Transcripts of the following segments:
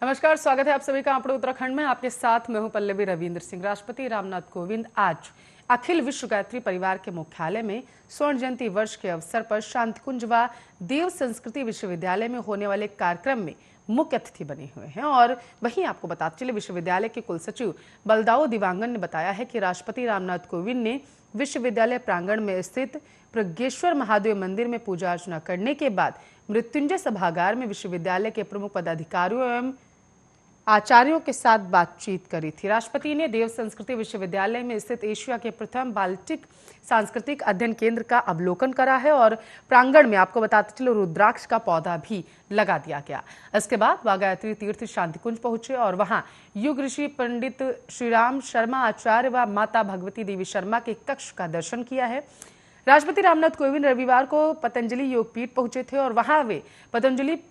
नमस्कार, स्वागत है आप सभी का अपने उत्तराखंड में। आपके साथ मैं हूं पल्लवी रविंद्र सिंह। राष्ट्रपति रामनाथ कोविंद आज अखिल विश्व गायत्री परिवार के मुख्यालय में स्वर्ण जयंती वर्ष के अवसर पर शांतिकुंज व देव संस्कृति विश्वविद्यालय में होने वाले कार्यक्रम में मुख्य अतिथि बने हुए हैं। और वहीं आपको बताते चले, विश्वविद्यालय के कुलसचिव बलदाऊ दिवांगन ने बताया है कि राष्ट्रपति रामनाथ कोविंद ने विश्वविद्यालय प्रांगण में स्थित प्रज्ञेश्वर महादेव मंदिर में पूजा अर्चना करने के बाद मृत्युंजय सभागार में विश्वविद्यालय के प्रमुख पदाधिकारियों एवं आचार्यों के साथ बातचीत करी थी। राष्ट्रपति ने देव संस्कृति विश्वविद्यालय में स्थित एशिया के प्रथम बाल्टिक सांस्कृतिक अध्ययन केंद्र का अवलोकन करा है और प्रांगण में आपको बताते चलो रुद्राक्ष का पौधा भी लगा दिया गया। इसके बाद वह गायत्री तीर्थ शांतिकुंज पहुंचे और वहां युग ऋषि पंडित श्रीराम शर्मा आचार्य व माता भगवती देवी शर्मा के कक्ष का दर्शन किया है। राष्ट्रपति रामनाथ कोविंद रविवार को पतंजलि योगपीठ पहुंचे थे और वहां वे पतंजलि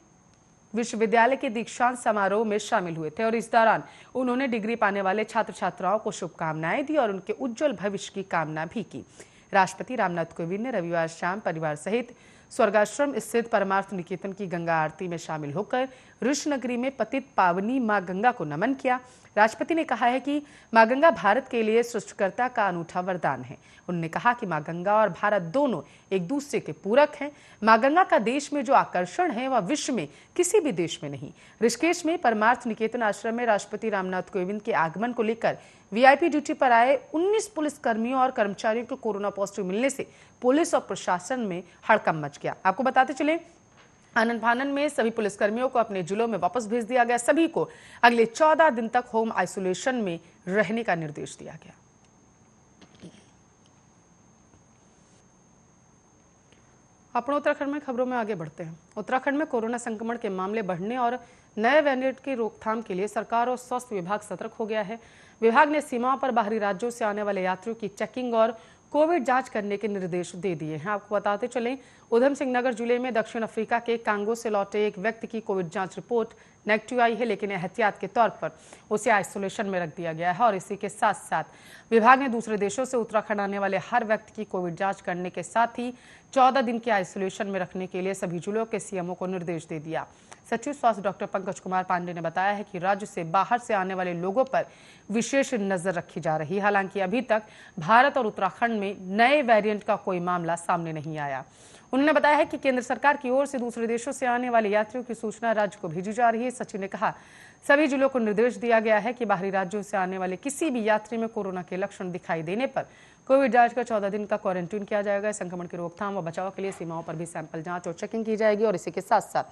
विश्वविद्यालय के दीक्षांत समारोह में शामिल हुए थे और इस दौरान उन्होंने डिग्री पाने वाले छात्र छात्राओं को शुभकामनाएं दी और उनके उज्जवल भविष्य की कामना भी की। राष्ट्रपति रामनाथ कोविंद ने रविवार शाम परिवार सहित स्वर्गाश्रम स्थित परमार्थ निकेतन की गंगा आरती में शामिल होकर ऋषिनगरी में पतित पावनी मां गंगा को नमन किया। राष्ट्रपति ने कहा है कि मां गंगा भारत के लिए सृष्टिकर्ता का अनूठा वरदान है। उन्होंने कहा कि मां गंगा और भारत दोनों एक दूसरे के पूरक हैं। मां गंगा का देश में जो आकर्षण है वह विश्व में किसी भी देश में नहीं। ऋषिकेश में परमार्थ निकेतन आश्रम में राष्ट्रपति रामनाथ कोविंद के आगमन को लेकर वीआईपी ड्यूटी पर आए 19 पुलिस कर्मियों और कर्मचारियों को कोरोना पॉजिटिव मिलने से पुलिस और प्रशासन में हड़कंप मच गया। आपको बताते चले, आनंद फानन में सभी पुलिसकर्मियों को अपने जिलों में वापस भेज दिया गया। सभी को अगले 14 दिन तक होम आइसोलेशन में रहने का निर्देश दिया गया। अपने उत्तराखंड में खबरों में आगे बढ़ते हैं। उत्तराखंड में कोरोना संक्रमण के मामले बढ़ने और नए वेरिएंट की रोकथाम के लिए सरकार और स्वास्थ्य विभाग सतर्क हो गया है। विभाग ने सीमाओं पर बाहरी राज्यों से आने वाले यात्रियों की चेकिंग और कोविड जांच करने के निर्देश दे दिए हैं। आपको बताते चलें, उधम सिंह नगर जिले में दक्षिण अफ्रीका के कांगो से लौटे एक व्यक्ति की कोविड जांच रिपोर्ट नेगेटिव आई है, लेकिन एहतियात के तौर पर उसे आइसोलेशन में रख दिया गया है। और इसी के साथ साथ विभाग ने दूसरे देशों से उत्तराखंड आने वाले हर व्यक्ति की कोविड जांच करने के साथ ही 14 दिन के आइसोलेशन में रखने के लिए सभी जिलों के सीएमओ को निर्देश दे दिया। सचिव स्वास्थ्य डॉक्टर पंकज कुमार पांडे ने बताया है कि राज्य से बाहर से आने वाले लोगों पर विशेष नजर रखी जा रही है। हालांकि अभी तक भारत और उत्तराखंड में नए वेरिएंट का कोई मामला सामने नहीं आया। उन्होंने बताया है कि केंद्र सरकार की ओर से दूसरे देशों से आने वाले यात्रियों की सूचना राज्य को भेजी जा रही है। सचिव ने कहा, सभी जिलों को निर्देश दिया गया है कि बाहरी राज्यों से आने वाले किसी भी यात्री में कोरोना के लक्षण दिखाई देने पर कोविड जांच का 14 दिन का क्वारंटीन किया जाएगा। संक्रमण की रोकथाम व बचाव के लिए सीमाओं पर भी सैंपल जांच और चेकिंग की जाएगी। और इसी के साथ साथ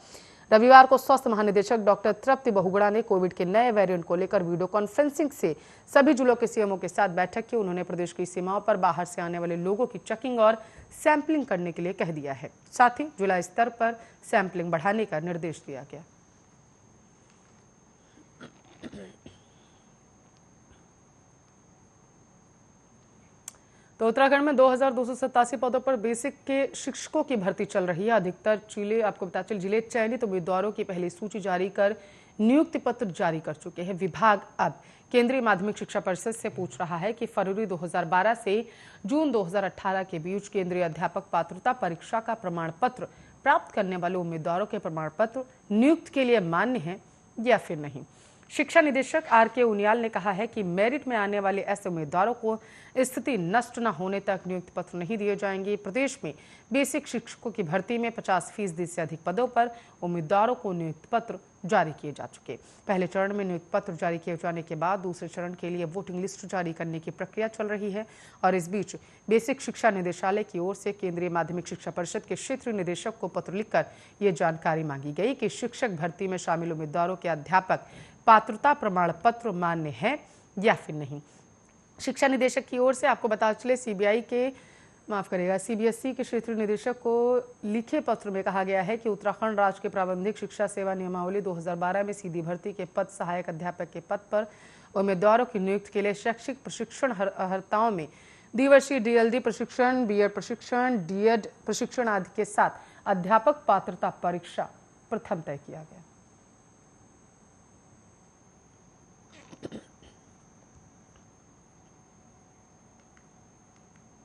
रविवार को स्वास्थ्य महानिदेशक डॉक्टर तृप्ति बहुगुणा ने कोविड के नए वेरिएंट को लेकर वीडियो कॉन्फ्रेंसिंग से सभी जिलों के सीएमओ के साथ बैठक की। उन्होंने प्रदेश की सीमाओं पर बाहर से आने वाले लोगों की चेकिंग और सैंपलिंग करने के लिए कह दिया है। साथ ही जिला स्तर पर सैंपलिंग बढ़ाने का निर्देश दिया गया। तो उत्तराखंड में 2287 पदों पर बेसिक के शिक्षकों की भर्ती चल रही है। अधिकतर जिले आपको बता चल जिले चयनित उम्मीदवारों की पहली सूची जारी कर नियुक्ति पत्र जारी कर चुके हैं। विभाग अब केंद्रीय माध्यमिक शिक्षा परिषद से पूछ रहा है कि फरवरी 2012 से जून 2018 के बीच केंद्रीय अध्यापक पात्रता परीक्षा का प्रमाण पत्र प्राप्त करने वाले उम्मीदवारों के प्रमाण पत्र नियुक्ति के लिए मान्य है या फिर नहीं। शिक्षा निदेशक आर.के. उनियाल ने कहा है कि मेरिट में आने वाले ऐसे उम्मीदवारों को स्थिति नष्ट न होने तक नियुक्ति पत्र नहीं दिए जाएंगे। प्रदेश में बेसिक शिक्षकों की भर्ती में 50% से अधिक पदों पर उम्मीदवारों को नियुक्ति पत्र जारी किए जा चुके। पहले चरण में नियुक्ति पत्र जारी किए जाने के बाद दूसरे चरण के लिए वोटिंग लिस्ट जारी करने की प्रक्रिया चल रही है। और इस बीच बेसिक शिक्षा निदेशालय की ओर से केंद्रीय माध्यमिक शिक्षा परिषद के क्षेत्रीय निदेशक को पत्र लिखकर ये जानकारी मांगी गई कि शिक्षक भर्ती में शामिल उम्मीदवारों के अध्यापक पात्रता प्रमाण पत्र मान्य है या फिर नहीं। शिक्षा निदेशक की ओर से आपको बता चले, सीबीएसई के क्षेत्रीय निदेशक को लिखे पत्र में कहा गया है कि उत्तराखंड राज्य के प्रारंभिक शिक्षा सेवा नियमावली 2012 में सीधी भर्ती के पद सहायक अध्यापक के पद पर उम्मीदवारों की नियुक्ति के लिए शैक्षिक प्रशिक्षण अर्हताओं में द्विवर्षीय डीएलडी प्रशिक्षण, बीएड प्रशिक्षण, डीएड प्रशिक्षण आदि के साथ अध्यापक पात्रता परीक्षा प्रथम तय किया गया।